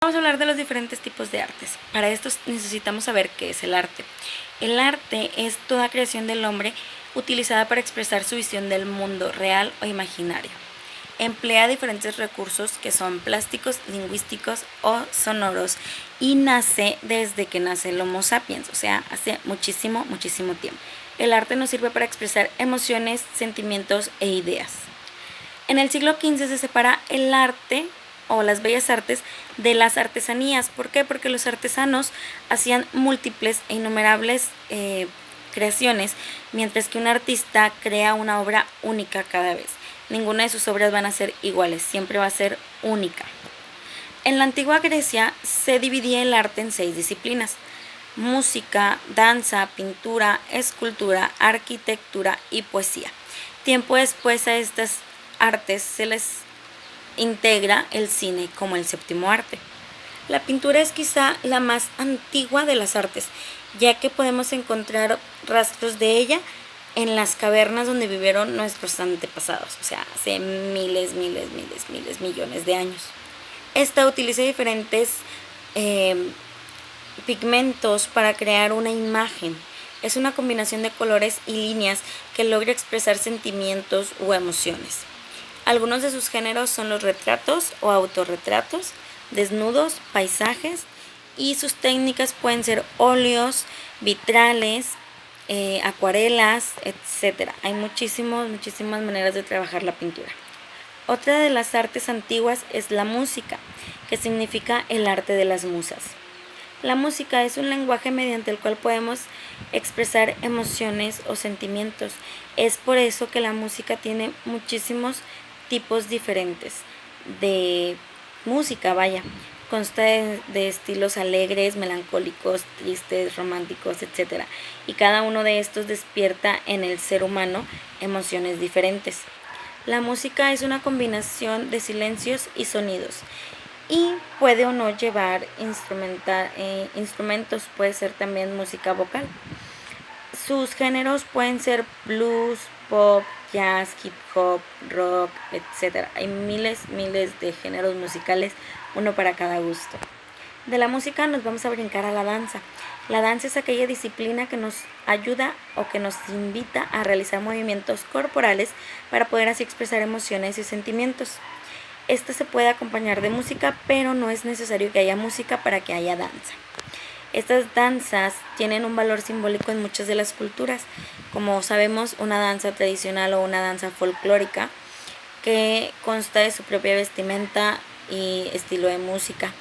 Vamos a hablar de los diferentes tipos de artes. Para esto necesitamos saber qué es el arte. El arte es toda creación del hombre utilizada para expresar su visión del mundo real o imaginario. Emplea diferentes recursos que son plásticos, lingüísticos o sonoros y nace desde que nace el Homo sapiens, o sea, hace muchísimo tiempo. El arte nos sirve para expresar emociones, sentimientos e ideas. En el siglo XV se separa el arte o las bellas artes de las artesanías. ¿Por qué? Porque los artesanos hacían múltiples e innumerables creaciones, mientras que un artista crea una obra única cada vez. Ninguna de sus obras van a ser iguales, siempre va a ser única. En la antigua Grecia se dividía el arte en 6 disciplinas: música, danza, pintura, escultura, arquitectura y poesía. Tiempo después a estas artes se les integra el cine como el séptimo arte. La pintura es quizá la más antigua de las artes, ya que podemos encontrar rastros de ella en las cavernas donde vivieron nuestros antepasados, o sea, hace miles, millones de años. Esta utiliza diferentes pigmentos para crear una imagen. Es una combinación de colores y líneas que logra expresar sentimientos o emociones. Algunos de sus géneros son los retratos o autorretratos, desnudos, paisajes, y sus técnicas pueden ser óleos, vitrales, acuarelas, etc. Hay muchísimas maneras de trabajar la pintura. Otra de las artes antiguas es la música, que significa el arte de las musas. La música es un lenguaje mediante el cual podemos expresar emociones o sentimientos. Es por eso que la música tiene muchísimos tipos diferentes de música, consta de estilos alegres, melancólicos, tristes, románticos, etc. Y cada uno de estos despierta en el ser humano emociones diferentes. La música es una combinación de silencios y sonidos y puede o no llevar instrumentos, puede ser también música vocal. Sus géneros pueden ser blues, pop, jazz, hip hop, rock, etc. Hay miles de géneros musicales, uno para cada gusto. De la música nos vamos a brincar a la danza. La danza es aquella disciplina que nos ayuda o que nos invita a realizar movimientos corporales para poder así expresar emociones y sentimientos. Esta se puede acompañar de música, pero no es necesario que haya música para que haya danza. Estas danzas tienen un valor simbólico en muchas de las culturas, como sabemos, una danza tradicional o una danza folclórica que consta de su propia vestimenta y estilo de música.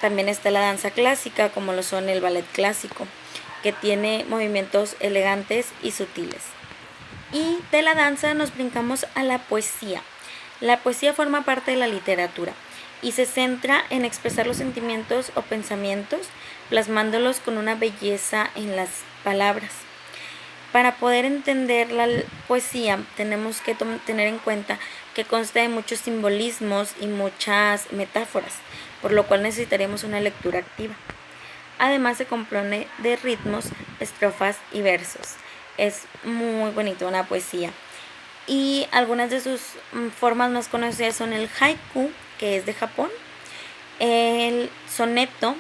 También está la danza clásica, como lo son el ballet clásico, que tiene movimientos elegantes y sutiles. Y de la danza nos brincamos a la poesía. La poesía forma parte de la literatura y se centra en expresar los sentimientos o pensamientos, plasmándolos con una belleza en las palabras. Para poder entender la poesía tenemos que tener en cuenta que consta de muchos simbolismos y muchas metáforas, por lo cual necesitaríamos una lectura activa. Además se compone de ritmos, estrofas y versos. Es muy bonito una poesía. Y algunas de sus formas más conocidas son el haiku, que es de Japón, el soneto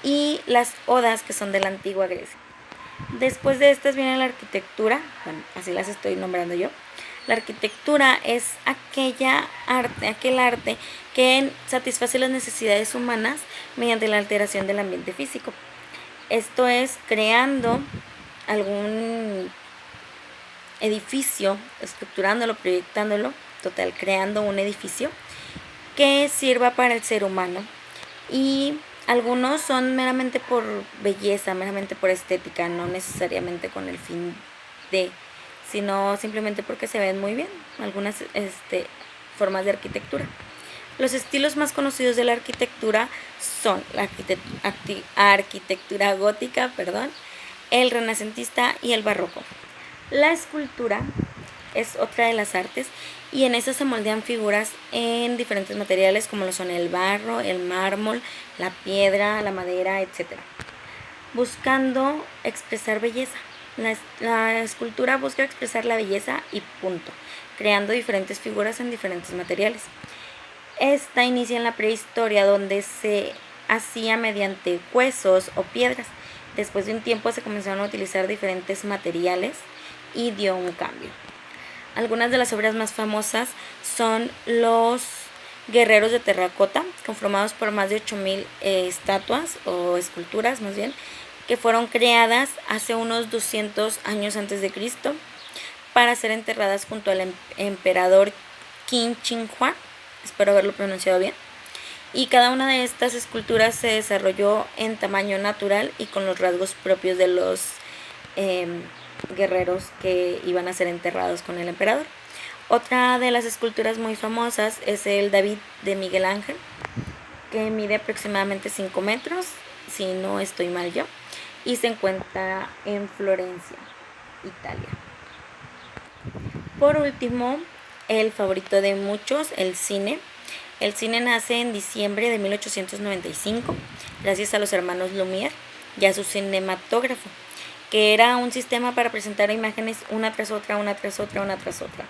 y las odas, que son de la antigua Grecia. Después de estas viene la arquitectura, bueno, así las estoy nombrando yo. La arquitectura es aquel arte que satisface las necesidades humanas mediante la alteración del ambiente físico. Esto es creando algún edificio, estructurándolo, proyectándolo, creando un edificio que sirva para el ser humano. Y algunos son meramente por belleza, meramente por estética, no necesariamente con el fin de, sino simplemente porque se ven muy bien algunas formas de arquitectura. Los estilos más conocidos de la arquitectura son la arquitectura gótica, el renacentista y el barroco. La escultura es otra de las artes y en esa se moldean figuras en diferentes materiales como lo son el barro, el mármol, la piedra, la madera, etc. Buscando expresar belleza. La escultura busca expresar la belleza y punto, creando diferentes figuras en diferentes materiales. Esta inicia en la prehistoria, donde se hacía mediante huesos o piedras. Después de un tiempo se comenzaron a utilizar diferentes materiales y dio un cambio. Algunas de las obras más famosas son los guerreros de terracota, conformados por más de 8000 estatuas o esculturas más bien, que fueron creadas hace unos 200 años antes de Cristo para ser enterradas junto al emperador Qin Shi Huang, espero haberlo pronunciado bien. Y cada una de estas esculturas se desarrolló en tamaño natural y con los rasgos propios de los guerreros que iban a ser enterrados con el emperador. Otra de las esculturas muy famosas es el David de Miguel Ángel, que mide aproximadamente 5 metros, si no estoy mal yo, y se encuentra en Florencia, Italia. Por último, el favorito de muchos, el cine. El cine nace en diciembre de 1895, gracias a los hermanos Lumière y a su cinematógrafo, que era un sistema para presentar imágenes una tras otra, una tras otra, una tras otra.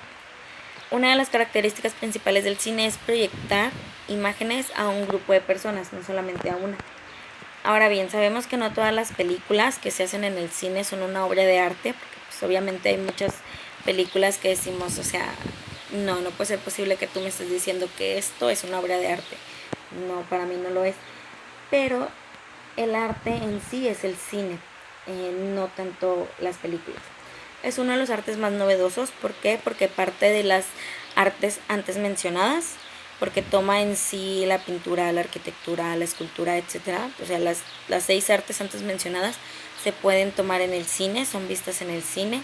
Una de las características principales del cine es proyectar imágenes a un grupo de personas, no solamente a una. Ahora bien, sabemos que no todas las películas que se hacen en el cine son una obra de arte, porque pues, obviamente hay muchas películas que decimos, o sea, no puede ser posible que tú me estés diciendo que esto es una obra de arte. No, para mí no lo es. Pero el arte en sí es el cine, no tanto las películas. Es uno de los artes más novedosos. ¿Por qué? Porque parte de las artes antes mencionadas, porque toma en sí la pintura, la arquitectura, la escultura, etcétera. O sea, las 6 artes antes mencionadas se pueden tomar en el cine, son vistas en el cine.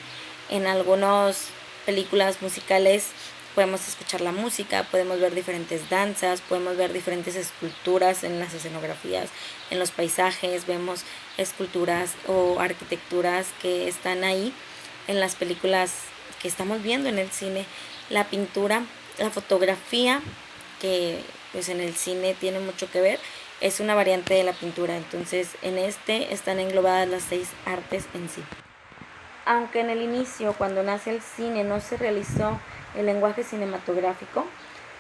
En algunas películas musicales podemos escuchar la música, podemos ver diferentes danzas, podemos ver diferentes esculturas en las escenografías, en los paisajes, vemos esculturas o arquitecturas que están ahí en las películas que estamos viendo en el cine, la pintura, la fotografía, que pues en el cine tiene mucho que ver, es una variante de la pintura. Entonces en este están englobadas las 6 artes en sí. Aunque en el inicio, cuando nace el cine, no se realizó el lenguaje cinematográfico,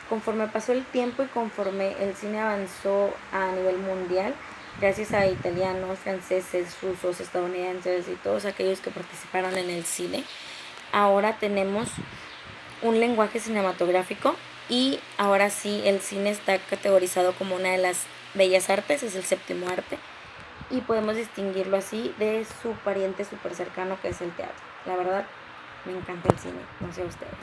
conforme pasó el tiempo y conforme el cine avanzó a nivel mundial, gracias a italianos, franceses, rusos, estadounidenses y todos aquellos que participaron en el cine, ahora tenemos un lenguaje cinematográfico y ahora sí el cine está categorizado como una de las bellas artes, es el 7º arte, y podemos distinguirlo así de su pariente súper cercano que es el teatro. La verdad, me encanta el cine, no sé ustedes.